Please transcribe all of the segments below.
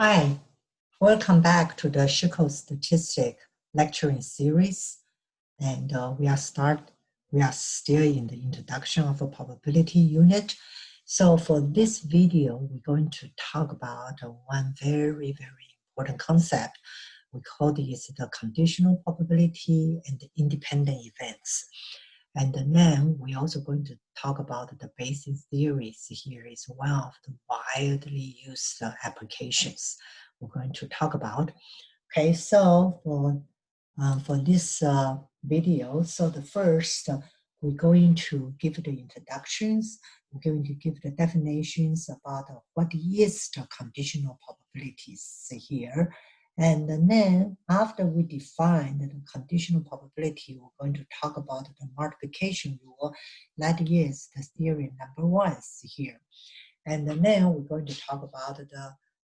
Hi, welcome back to the Statistic lecturing series. And we are still in the introduction of a probability unit. So for this video, we're going to talk about one very, very important concept. We call this the conditional probability and the independent events. And then we're also going to talk about the basic theories. Here is one of the widely used applications we're going to talk about. Okay, so for this video, so the first, we're going to give the introductions. We're going to give the definitions about what is the conditional probabilities here. And then after we define the conditional probability, we're going to talk about the multiplication rule. That is the theory number 1 here. And then we're going to talk about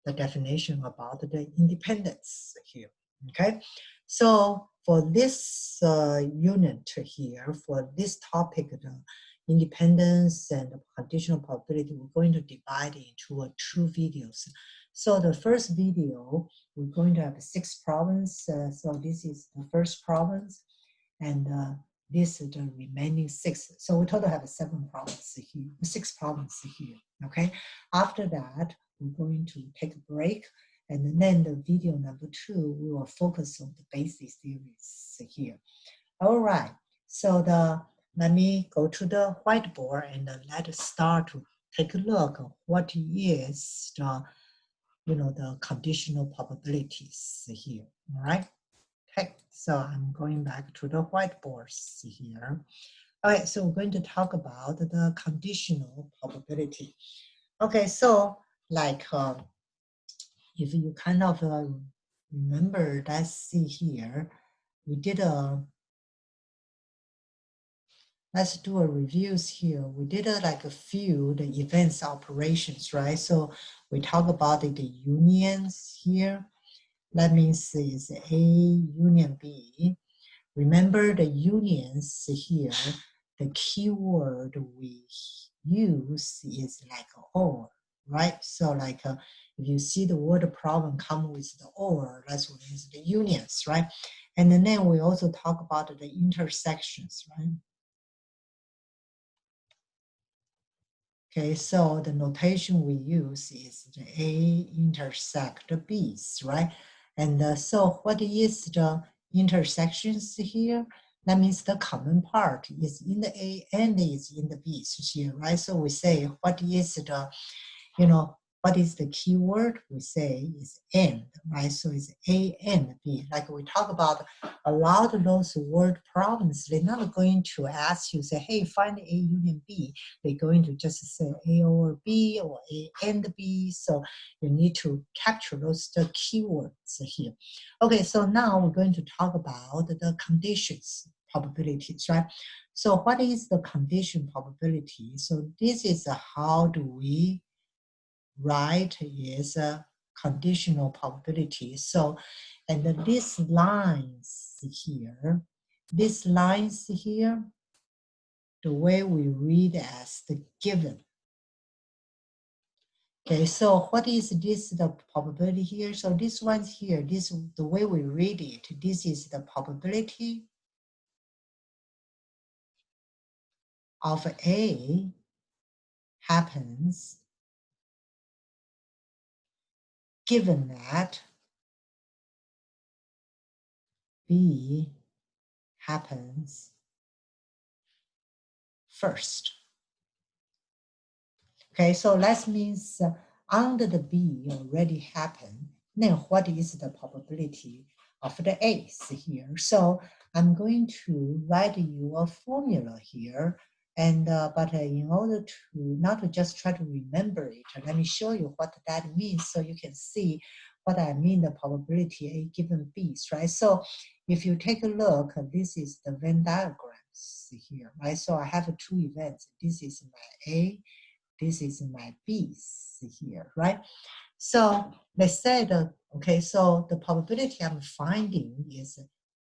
the definition about the independence here. Okay, so for this unit here, for this topic, the independence and the conditional probability, we're going to divide into 2 videos. So the first video, we're going to have 6 problems. So this is the first problem, and this is the remaining 6. So we total have 7 problems here, 6 problems here. Okay. After that, we're going to take a break, and then the video number 2, we will focus on the basic theories here. All right. So let me go to the whiteboard and let us start to take a look at what is the conditional probabilities here. All right. Okay, so I'm going back to the whiteboards here. All right, so we're going to talk about the conditional probability. Okay, so like if you kind of remember, let's see here, we did let's do a reviews here. We did like a few the events operations, right? So we talk about the unions here. That means it's A union B. Remember the unions here, the keyword we use is like or, right? So like if you see the word problem come with the or, that's what is the unions, right? And then we also talk about the intersections, right? Okay, so the notation we use is the A intersect the B's, right? And so what is the intersections here? That means the common part is in the A and is in the B's here, right? So we say what is the, what is the keyword? We say is and, right? So it's A and B. Like we talk about a lot of those word problems, they're not going to ask you, say, hey, find A union B. They're going to just say A over B or A and B. So you need to capture those the keywords here. Okay, so now we're going to talk about the conditions probabilities, right? So what is the condition probability? So this is how do we write is a conditional probability. So, and these lines here, the way we read as the given. Okay, so what is this, the probability here? So this one here, the way we read it, this is the probability of A happens given that B happens first. Okay, so that means under the B already happened, then what is the probability of the A's here? So I'm going to write you a formula here, and but in order to not to just try to remember it, let me show you what that means so you can see what I mean the probability A given B's, right? So if you take a look, this is the Venn diagrams here, right? So I have 2 events. This is my A, this is my B's here, right? So they said, okay, so the probability I'm finding is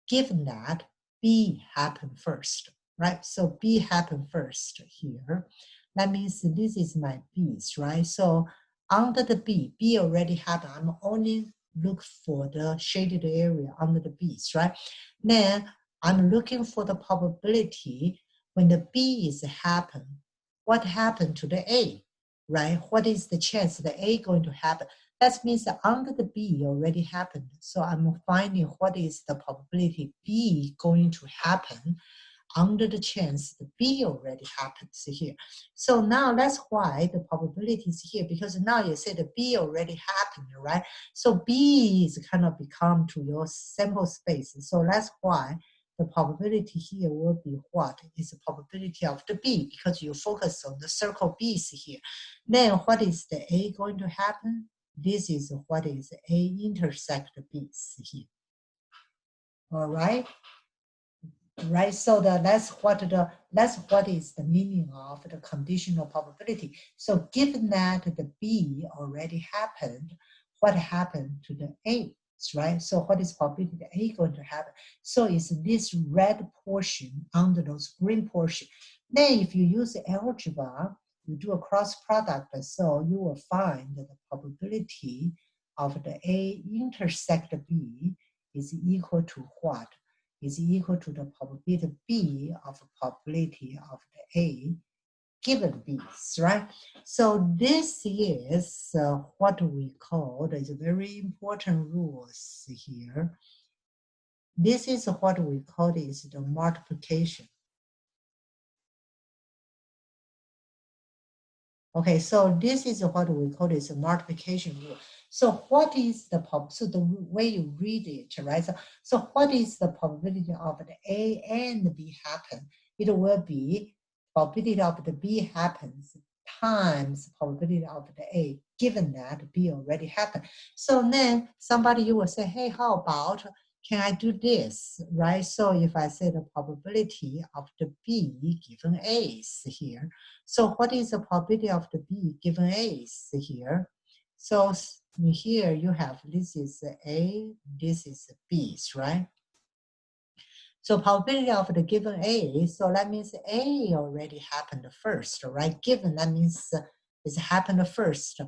given that B happened first, right? So B happened first here. That means this is my B's, right? So under the B already happened. I'm only look for the shaded area under the B's, right? Then I'm looking for the probability when the B is happen, what happened to the A, right? What is the chance the A going to happen? That means that under the B already happened. So I'm finding what is the probability B going to happen under the chance the B already happens here. So now that's why the probability is here, because now you say the B already happened, right? So B is kind of become to your sample space. So that's why the probability here will be what is the probability of the B, because you focus on the circle B's here. Then what is the A going to happen? This is what is A intersect B's here. All right. Right, so that's what is the meaning of the conditional probability. So given that the B already happened, what happened to the A, right? So what is probability the A going to happen? So it's this red portion under those green portion. Then if you use algebra, you do a cross product, so you will find that the probability of the A intersect B is equal to what? Is equal to the probability B of probability of the A given B's, right? So this is what we call, there's very important rules here. This is what we call is the multiplication. Okay, so this is what we call is a multiplication rule. So what is the so the way you read it, right? So what is the probability of the A and the B happen? It will be probability of the B happens times probability of the A, given that B already happened. So then somebody you will say, hey, how about can I do this, right? So if I say the probability of the B given A is here, so what is the probability of the B given A is here? So here you have, this is A, this is B's, right? So probability of the given A, so that means A already happened first, right? Given, that means it's happened first.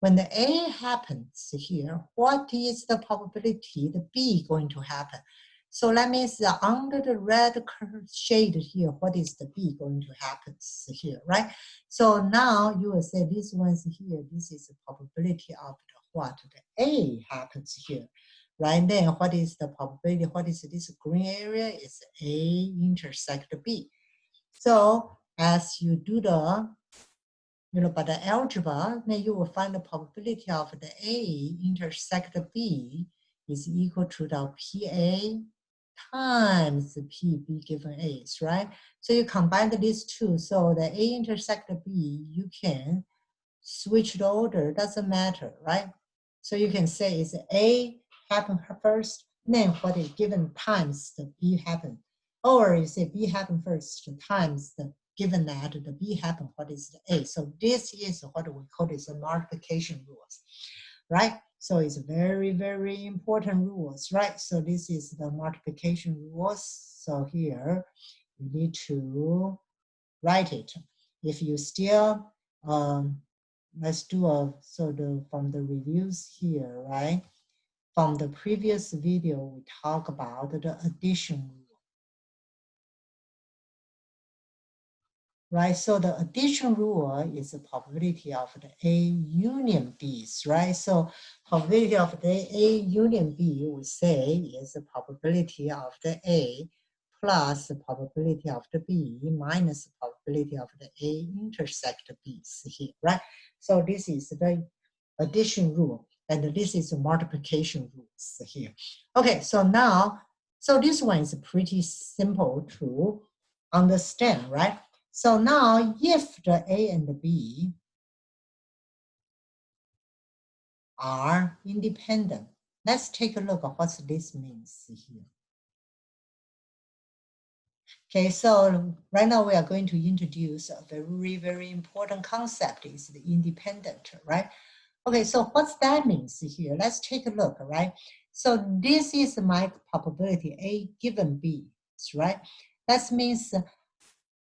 When the A happens here, what is the probability the B going to happen? So that means under the red shade here, what is the B going to happen here, right? So now you will say this one's here, this is the probability of the what? The A happens here. Right, then what is the probability? What is this green area? Is A intersect B. So as you do the, by the algebra, then you will find the probability of the A intersect B is equal to the PA times the PB given A, right? So you combine these two, so the A intersect B, you can switch the order, doesn't matter, right? So you can say it's A happen first, then what is given times the B happen. Or you say B happen first times the given that the B happen, what is the A? So this is what we call this the multiplication rules, right? So it's very, very important rules, right? So this is the multiplication rules. So here you need to write it. If you still, let's do from the reviews here, right? From the previous video, we talk about the addition rule. Right, so the addition rule is the probability of the A union B's, right? So probability of the A union B, we say, is the probability of the A plus the probability of the B minus the probability of the A intersect B's here, right? So this is the addition rule, and this is the multiplication rules here. Okay, so now, so this one is pretty simple to understand, right? So now, if the A and the B are independent, let's take a look at what this means here. Okay, so right now we are going to introduce a very, very important concept, is the independent, right? Okay, so what that means here, let's take a look, right? So this is my probability A given B, right? That means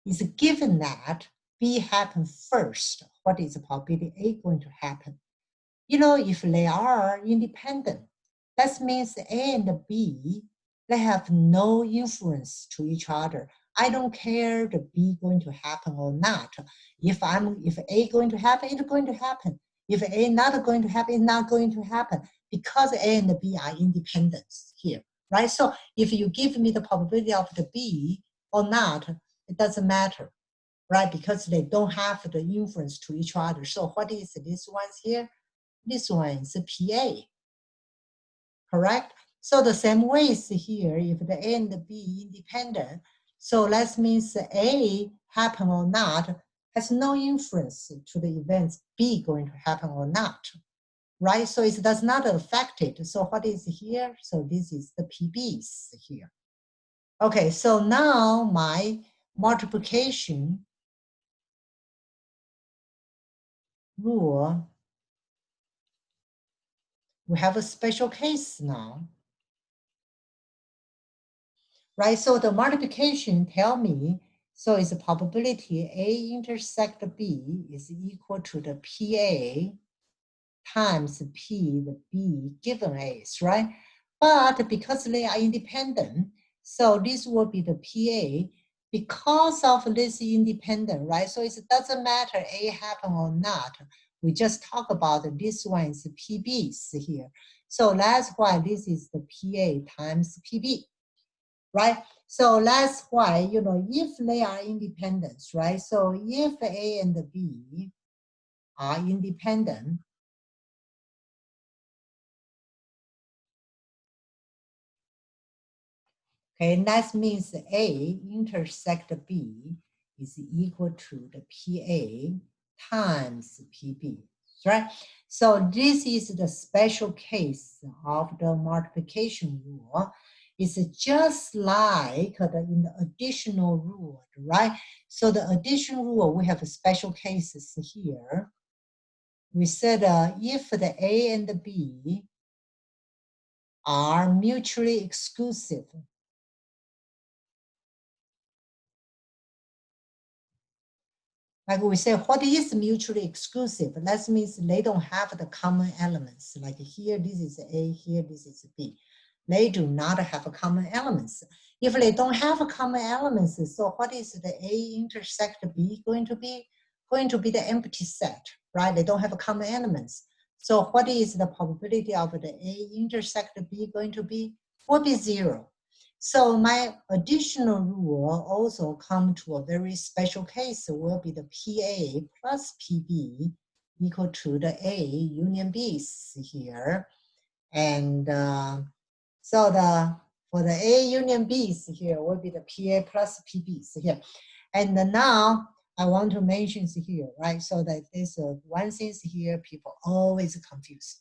it's given that B happens first, what is the probability A going to happen? if they are independent, that means A and B, they have no influence to each other. I don't care the B going to happen or not. If A going to happen, it's going to happen. If A not going to happen, it's not going to happen because A and B are independent here, right? So if you give me the probability of the B or not, it doesn't matter, right? Because they don't have the influence to each other. So what is this one here? This one is PA, correct? So the same way is here, if the A and the B independent, so that means A happen or not has no influence to the events B going to happen or not, right? So it does not affect it. So what is here? So this is the PBs here. Okay, so now my multiplication rule, we have a special case now, right? So the multiplication tell me, so it's a probability A intersect B is equal to the PA times P, the B given A's, right? But because they are independent, so this will be the PA because of this independent, right? So it doesn't matter A happen or not. We just talk about this one is PBs here. So that's why this is the PA times PB, right? So that's why, if they are independent, right? So if A and B are independent, okay, that means A intersect B is equal to the PA times PB, right? So this is the special case of the multiplication rule. It's just like in the additional rule, right? So the additional rule, we have special cases here. We said if the A and the B are mutually exclusive, like we say, what is mutually exclusive? That means they don't have the common elements. Like here, this is A, here, this is B. They do not have common elements. If they don't have common elements, so what is the A intersect B going to be? Going to be the empty set, right? They don't have common elements. So what is the probability of the A intersect B going to be? Will be 0. So my additional rule also come to a very special case, will be the PA plus PB equal to the A union B's here. And so for the A union B's here will be the PA plus PB's here. And now I want to mention here, right? So that there's one thing here people always confuse.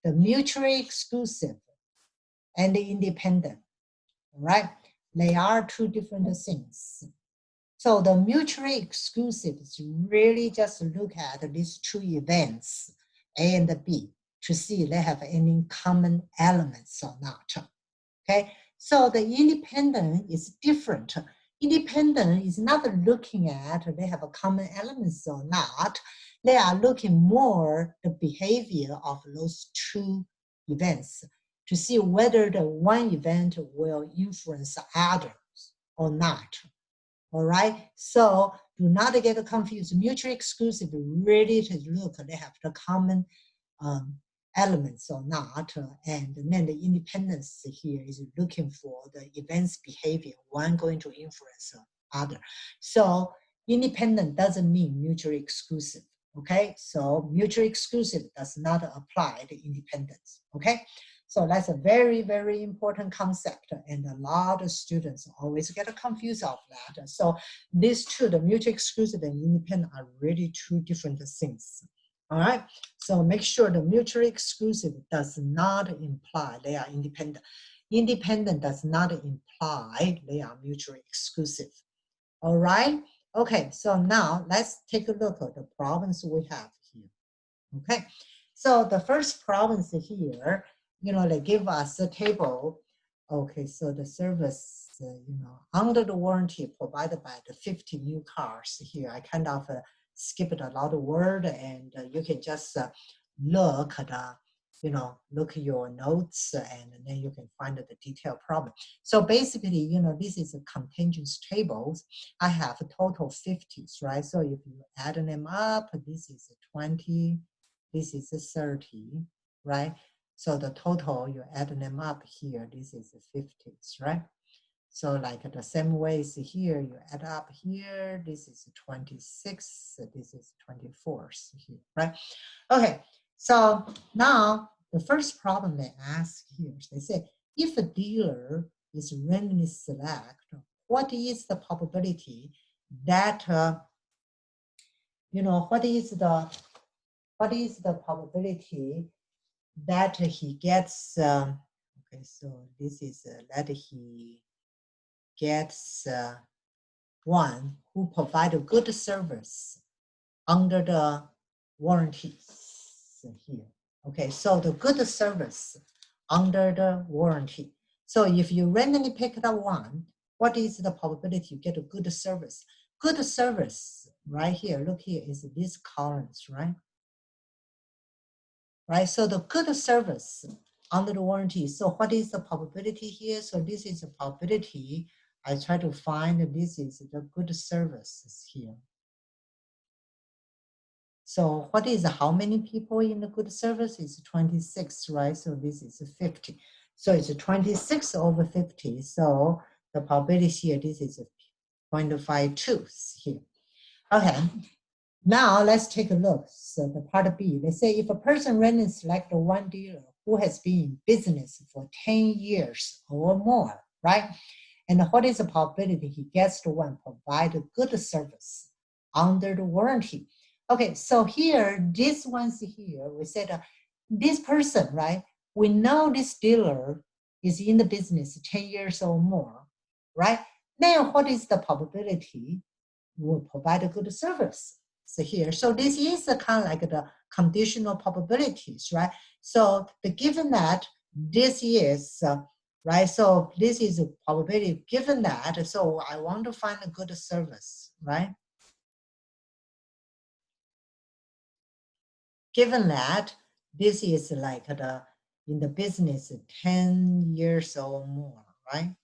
The mutually exclusive and the independent, right? They are two different things. So the mutually exclusive is really just look at these two events, A and B, to see if they have any common elements or not. Okay, so the independent is different. Independent is not looking at they have a common elements or not. They are looking more the behavior of those two events to see whether the one event will influence others or not. All right, so do not get confused. Mutually exclusive really to look, they have the common elements or not, and then the independence here is looking for the event's behavior, one going to influence other. So independent doesn't mean mutually exclusive, okay? So mutually exclusive does not apply to independence, okay? So that's a very, very important concept, and a lot of students always get confused of that. So these two, the mutually exclusive and independent, are really two different things. All right, so make sure the mutually exclusive does not imply they are independent. Independent does not imply they are mutually exclusive. All right, okay, so now let's take a look at the problems we have here. Okay, so the first problem here, they give us a table. Okay, so the service, under the warranty provided by the 50 new cars here, I kind of skipped a lot of word, and you can just look at look at your notes, and then you can find the detailed problem. So basically, this is a contingency tables. I have a total 50s, right? So if you add them up, this is 20, this is 30, right? So the total, you add them up here, this is 50s, right? So like the same way is here, you add up here, this is 26, this is 24 here, right? Okay, so now the first problem they ask here, they say, if a dealer is randomly select, what is the probability that, what is the probability that he gets, okay, so this is that he gets one who provide a good service under the warranties here. Okay, so the good service under the warranty. So if you randomly pick up one, what is the probability you get a good service? Good service right here, look here, is these columns, right? Right, so the good service under the warranty. So what is the probability here? So this is the probability. I try to find this is the good services here. So what is how many people in the good service? It's 26, right? So this is 50. So it's 26 over 50. So the probability here, this is 0.52 here. Okay, now let's take a look. So the part B, they say if a person randomly select one dealer who has been in business for 10 years or more, right? And what is the probability he gets the one provide a good service under the warranty? Okay, so here, this one's here, we said this person, right? We know this dealer is in the business 10 years or more, right? Then what is the probability will provide a good service? So here, so this is a kind of like the conditional probabilities, right? So the given that this is, right? So this is a probability given that, so I want to find a good service, right? Given that this is like in the business 10 years or more, right?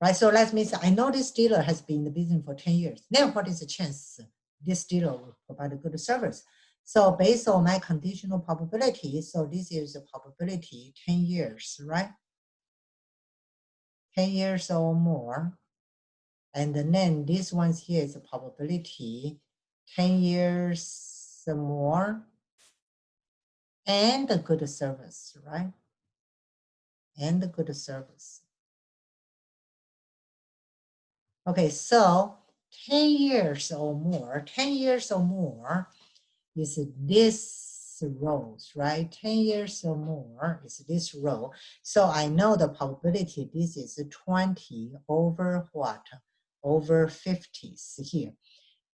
Right, so let me say, I know this dealer has been in the business for 10 years. Then what is the chance this dealer will provide a good service? So based on my conditional probability, so this is a probability 10 years, right? 10 years or more. And then this one here is a probability 10 years or more and a good service, right? And a good service. Okay, so 10 years or more, 10 years or more is this rows, right? 10 years or more is this row. So I know the probability, this is 20 over what? Over 50s here.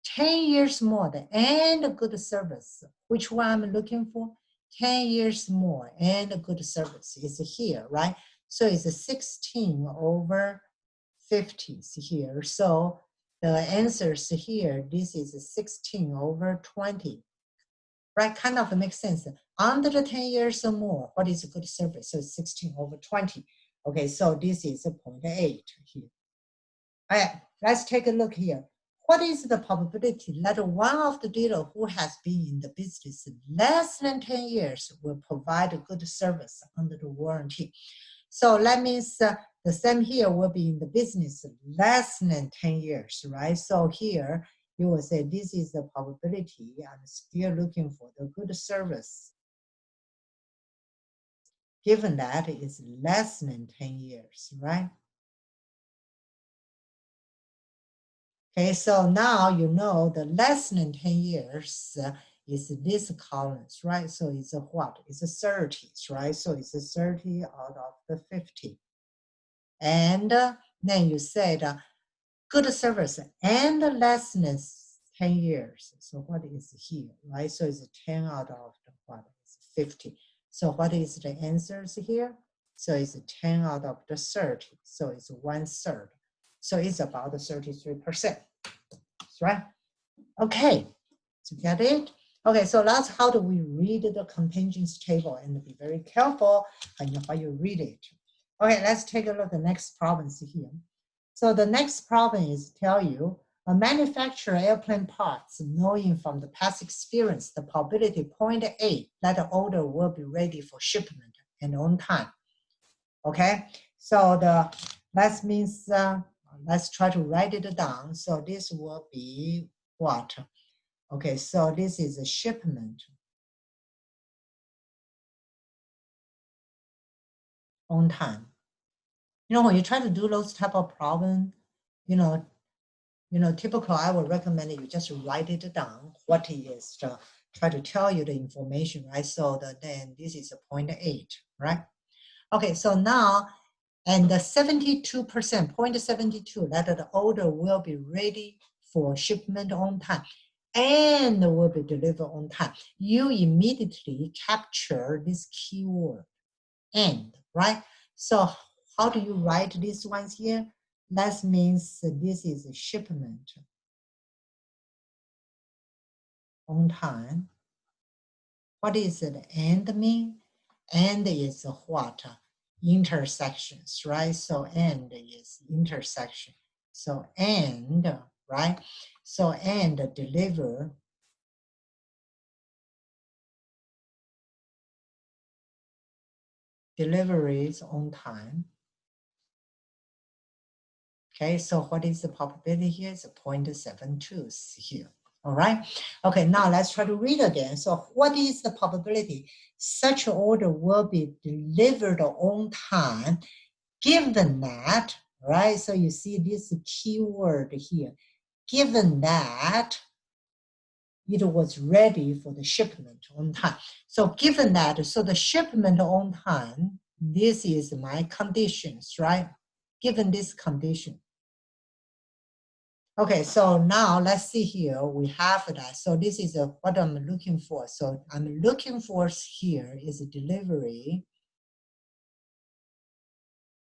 10 years more and a good service. Which one I'm looking for? 10 years more and a good service is here, right? So it's 16 over 50s here. So the answers here, this is 16 over 20, right? Kind of makes sense. Under the 10 years or more, what is a good service? So 16 over 20. Okay, so this is a 0.8 here. All right, let's take a look here. What is the probability that one of the dealer who has been in the business less than 10 years will provide a good service under the warranty? So that means the same here will be in the business less than 10 years, right? So here you will say this is the probability. I'm still looking for the good service, given that it's less than 10 years, right? Okay, so now you know the less than 10 years is this columns, right? So it's a what? It's a 30s, right? So it's a 30 out of the 50. And then you said good service and less than 10 years. So what is here, right? So it's 10 out of the what is 50. So what is the answers here? So it's 10 out of the 30. So it's 1/3. So it's about 33%, right? Okay, To get it? Okay, so that's how do we read the contingency table, and be very careful how you read it. Okay, let's take a look at the next problem here. So the next problem is tell you a manufacturer airplane parts, knowing from the past experience the probability 0.8 that the order will be ready for shipment and on time. Okay, so that means let's try to write it down. So this will be what? Okay, so this is a shipment on time. You know, when you try to do those type of problem, you know, typical, I would recommend that you just write it down, what it is, to try to tell you the information, right? So then this is a 0.8, right? Okay, so now, and the 72%, 0.72, that the order will be ready for shipment on time and will be delivered on time. You immediately capture this keyword, and, right? So how do you write these ones here? That means this is a shipment on time. What is it? And mean? And is what? Intersections, right? So and is intersection. So and, right? So and deliveries on time. Okay, so what is the probability here? It's 0.72 here. All right. Okay, now let's try to read again. So what is the probability? Such an order will be delivered on time, given that, right? So you see this keyword here, given that it was ready for the shipment on time. So given that, so the shipment on time, this is my conditions, right? Given this condition. Okay, so now let's see here, we have that. So this is what I'm looking for. So I'm looking for here is a delivery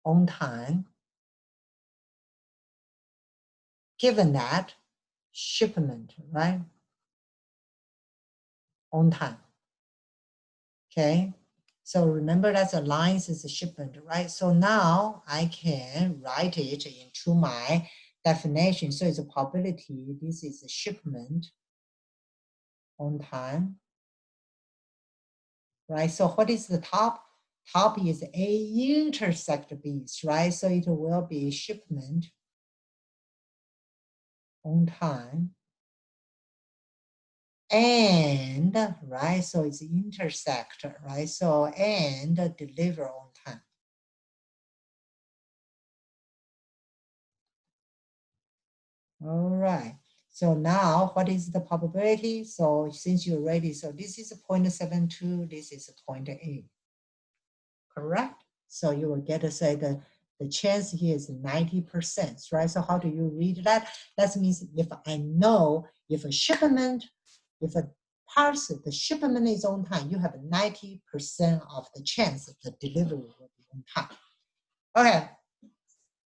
on time, given that shipment, right? On time, okay? So remember that the lines is a shipment, right? So now I can write it into my definition. So it's a probability, this is a shipment on time, right? So what is the top? Top is A intersect B's, right? So it will be shipment on time and, right? So it's intersect, right? So and deliver on time. All right. So now what is the probability? So since you're ready, so this is 0.72, this is 0.8. Correct? So you will get to say the chance here is 90%, right? So how do you read that? That means if I know if a shipment, if a parcel, the shipment is on time, you have 90% of the chance that the delivery will be on time. Okay,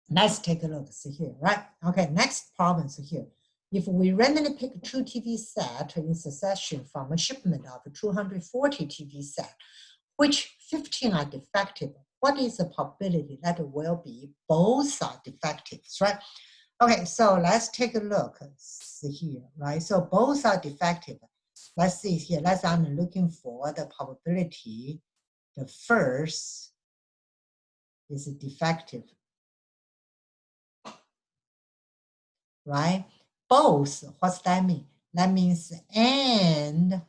let's take a look, see here, right? Okay, next problem is here. If we randomly pick 2 TV sets in succession from a shipment of 240 TV sets, which 15 are defective, what is the probability that will be both are defective, right? Okay, so let's take a look, see here, right? So both are defective. Let's see here, I'm looking for the probability. The first is defective, right? Both, what's that mean? That means and,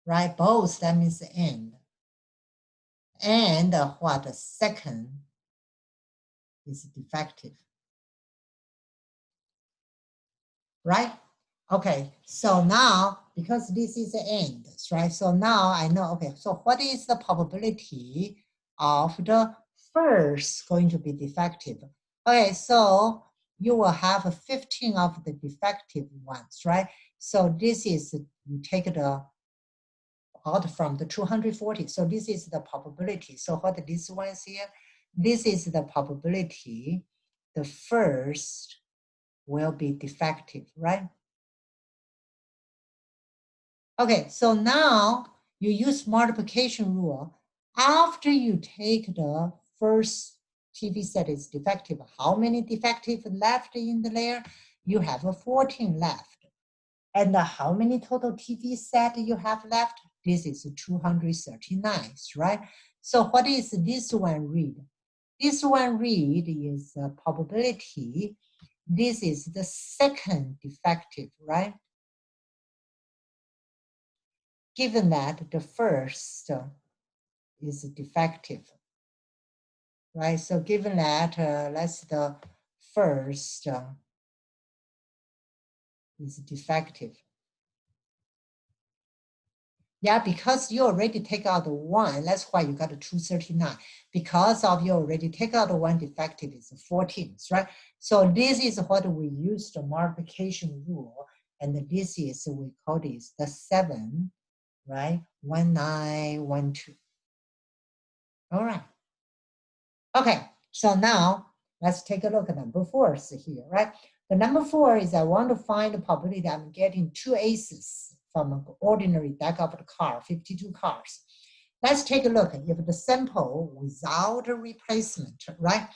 right? Both, that means and. And what? The second is defective, right? Okay, so now, because this is the end, right? So now I know, okay, so what is the probability of the first going to be defective? Okay, so you will have 15 of the defective ones, right? So this is, you take the out from the 240. So this is the probability. So what this one is here? This is the probability the first will be defective, right? Okay, so now you use multiplication rule. After you take the first TV set is defective, how many defective left in the layer? You have a 14 left. And how many total TV set you have left? This is 239, right? So what is this one read? This one read is probability. This is the second defective, right? Given that the first is defective, right? So given that, let's the first is defective. Yeah, because you already take out the one, that's why you got a 239. Because of you already take out the one defective is 14, right? So this is what we use the multiplication rule. And this is, we call this the 7, right? 1912. All right. Okay, so now let's take a look at number 4 here, right? The number 4 is I want to find the probability that I'm getting 2 aces from an ordinary deck of the card, 52 cards. Let's take a look if the sample without a replacement, right?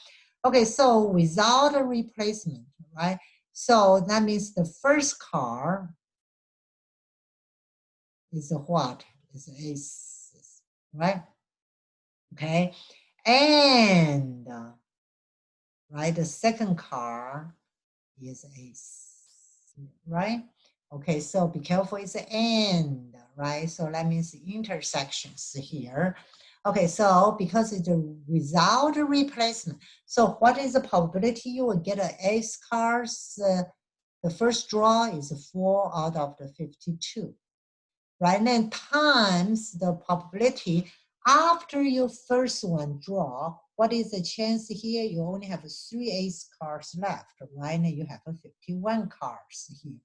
Okay, so without a replacement, right? So that means the first card is a what? Is aces, right? Okay, and right, the second card is ace, right? Okay, so be careful, it's and, right? So that means intersections here. Okay, so because it's without a replacement, so what is the probability you will get an ace cards? The first draw is 4 out of the 52, right? And then times the probability after your first one draw, what is the chance here? You only have 3 ace cards left, right? And you have 51 cards here.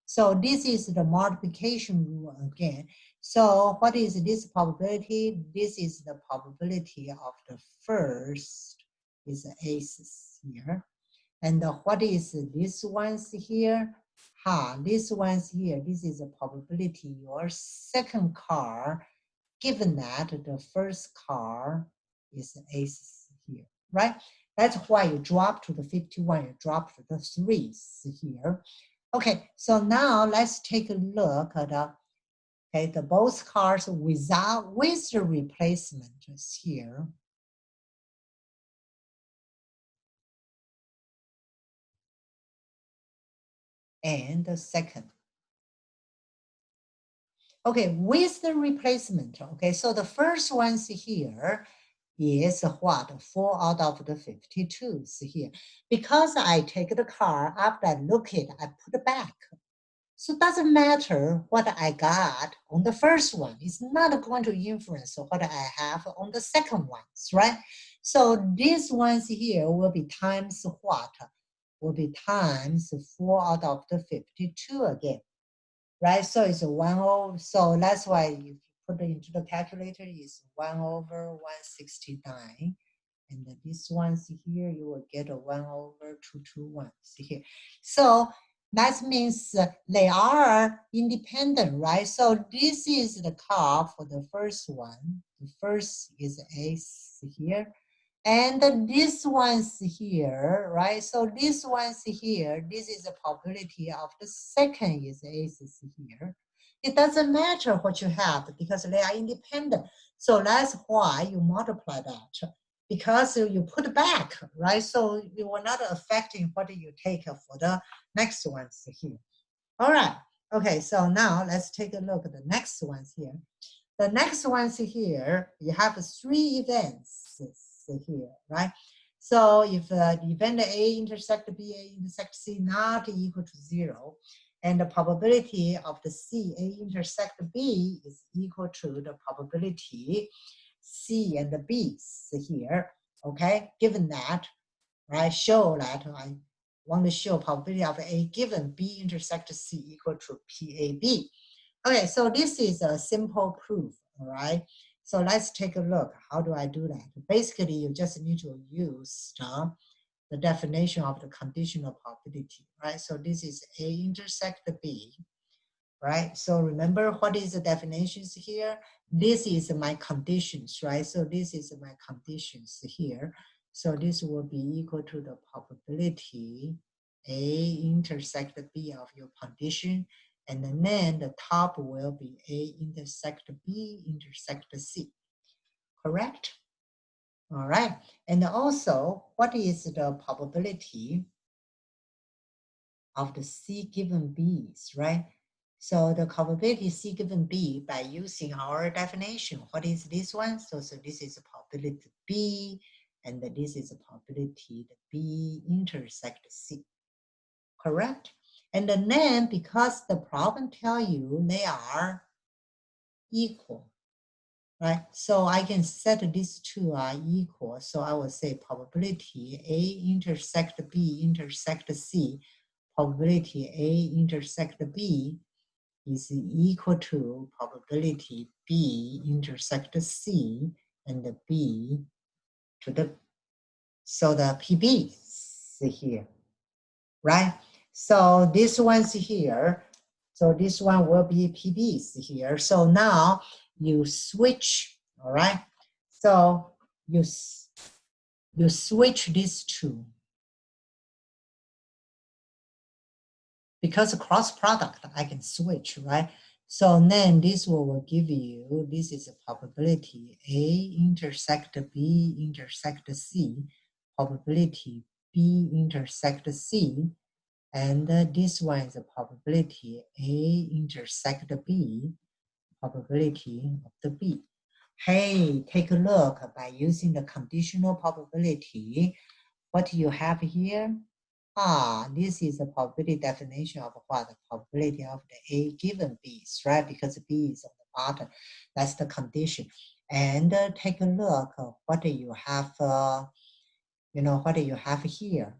So this is the multiplication rule again. So what is this probability? This is the probability of the first is aces here. And what is this ones here? This one's here, this is a probability your second card, given that the first card is ace here, right? That's why you drop to the 51, you drop to the 3s here. Okay, so now let's take a look at the both cards with the replacement here. And the second. Okay, with the replacement, okay, so the first ones here is what? 4 out of the 52s here. Because I take the card, after I look it, I put it back. So it doesn't matter what I got on the first one. It's not going to influence what I have on the second ones, right? So these ones here will be times what? Will be times 4 out of the 52 again. Right, so it's 1 over, so that's why if you put it into the calculator, it's 1 over 169. And this one's here, you will get a 1 over 221 here. So that means they are independent, right? So this is the card for the first one. The first is ace here. And this one's here, right? So this one's here, this is the probability of the second is aces here. It doesn't matter what you have because they are independent. So that's why you multiply that because you put back, right? So you are not affecting what you take for the next ones here. All right, okay, so now let's take a look at the next ones here. The next ones here, you have 3 events here, right? So if event A intersect B, A intersect C not equal to 0, and the probability of the C, A intersect B is equal to the probability C and the B here, okay? Given that, right, show that I want to show probability of A given B intersect C equal to PAB. Okay, so this is a simple proof, all right? So let's take a look. How do I do that? Basically, you just need to use the definition of the conditional probability, right? So this is A intersect B, right? So remember what is the definitions here? This is my conditions, right? So this is my conditions here. So this will be equal to the probability A intersect B of your condition, and then the top will be A intersect B intersect C, correct? All right, and also what is the probability of the C given B's, right? So the probability C given B by using our definition. What is this one? So this is a probability B, and this is a probability the B intersect C, correct? And then because the problem tell you they are equal, right? So I can set these two are equal. So I will say probability A intersect B intersect C, probability A intersect B is equal to probability B intersect C and the B to the, so the PB is here, right? So this one's here. So this one will be PBs here. So now you switch, all right? So you switch these two. Because cross product, I can switch, right? So then this will give you, this is a probability A intersect B intersect C, probability B intersect C, and this one is a probability A intersect B, probability of the B. Hey, take a look by using the conditional probability. What you have here? This is the probability definition of what? The probability of the A given B, right? Because B is on the bottom. That's the condition. And take a look what do you have, what do you have here?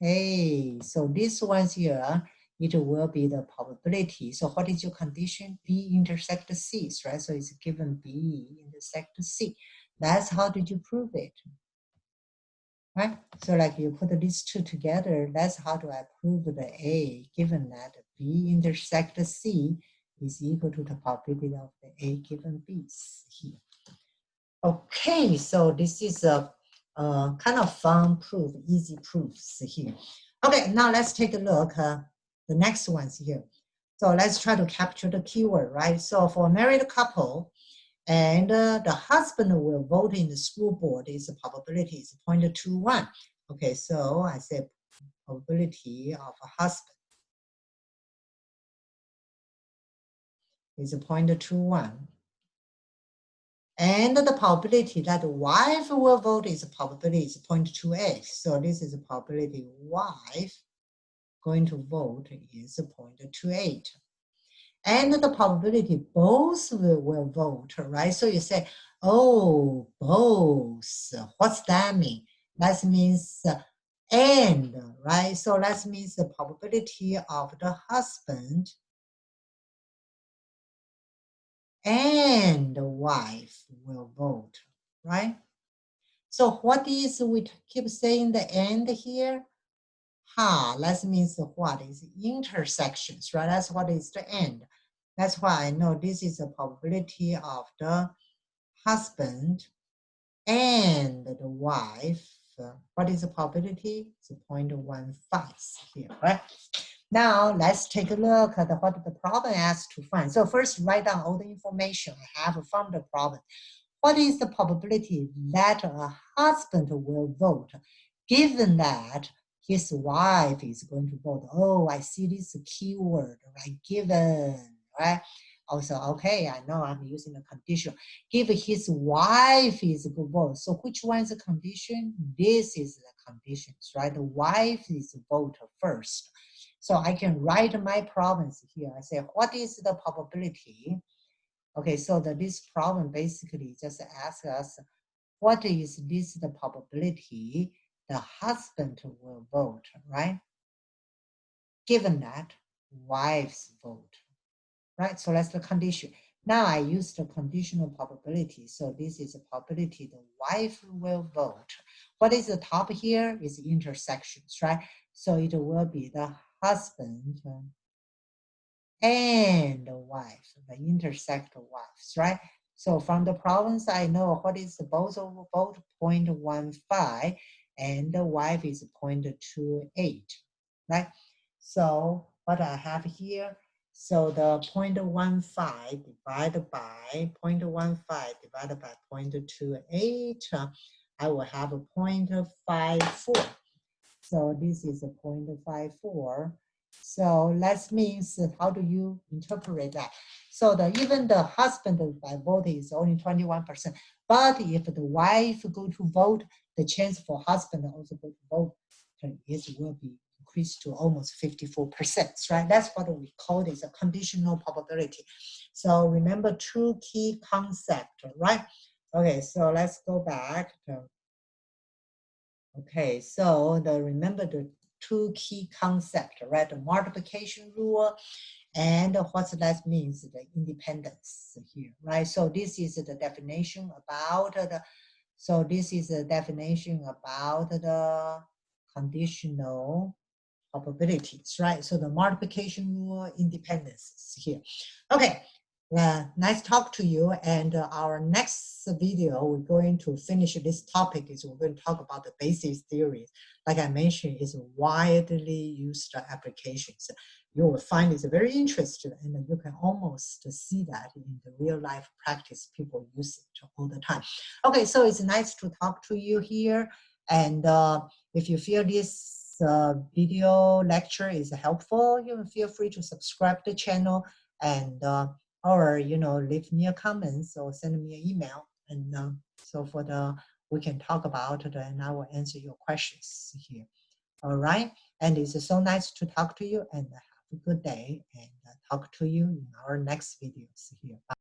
Hey, so this one's here, it will be the probability. So what is your condition? B intersect C, right? So it's given B intersect C. That's how did you prove it? Right? So like you put these two together, that's how do I prove the A, given that B intersect C is equal to the probability of the A given B here. Okay, so this is a kind of fun proof, easy proofs here. Okay, now let's take a look, the next ones here. So let's try to capture the keyword, right? So for a married couple, and the husband will vote in the school board, is the probability is 0.21. Okay, so I say probability of a husband is 0.21. And the probability that the wife will vote is probability is 0.28. So this is a probability wife going to vote is 0.28. And the probability both will vote, right? So you say, oh, both. What's that mean? That means and, right? So that means the probability of the husband and the wife will vote, right? So what is, we keep saying the and here? That means what is intersections, right? That's what is the end. That's why I know this is a probability of the husband and the wife. What is the probability? It's 0.15 here, right? Now let's take a look at what the problem asks to find. So first write down all the information I have from the problem. What is the probability that a husband will vote, given that his wife is going to vote? Oh, I see this keyword, right? Given, right? Also, okay, I know I'm using a condition. Give his wife is to vote. So which one is the condition? This is the conditions, right? The wife is vote first. So I can write my problems here. I say, what is the probability? Okay, so this problem basically just asks us, what is this the probability the husband will vote, right? Given that wife's vote, right? So that's the condition. Now I use the conditional probability. So this is a probability the wife will vote. What is the top here is intersections, right? So it will be the husband and wife, the intersect wives, right? So from the problems, I know what is both 0.15 and the wife is 0.28, right? So what I have here, so the 0.15 divided by 0.15 divided by 0.28, I will have a 0.54. So this is a 0.54. So that means, how do you interpret that? So even the husband by vote is only 21%. But if the wife go to vote, the chance for husband also go to vote will be increased to almost 54%, right? That's what we call this a conditional probability. So remember two key concepts, right? Okay, so let's go back to okay, so remember the two key concepts, right? The multiplication rule and what that means, the independence here, right? So this is the definition about so this is a definition about the conditional probabilities, right? So the multiplication rule, independence is here. Okay, nice talk to you. And our next video, we're going to finish this topic is we're going to talk about the basis theories. Like I mentioned, is widely used applications. You will find it's very interesting and you can almost see that in the real life practice, people use it all the time. Okay, so it's nice to talk to you here. And if you feel this video lecture is helpful, you feel free to subscribe to the channel and or leave me a comment or send me an email, and so we can talk about it and I will answer your questions here. All right, and it's so nice to talk to you, and have a good day, and talk to you in our next videos here. Bye.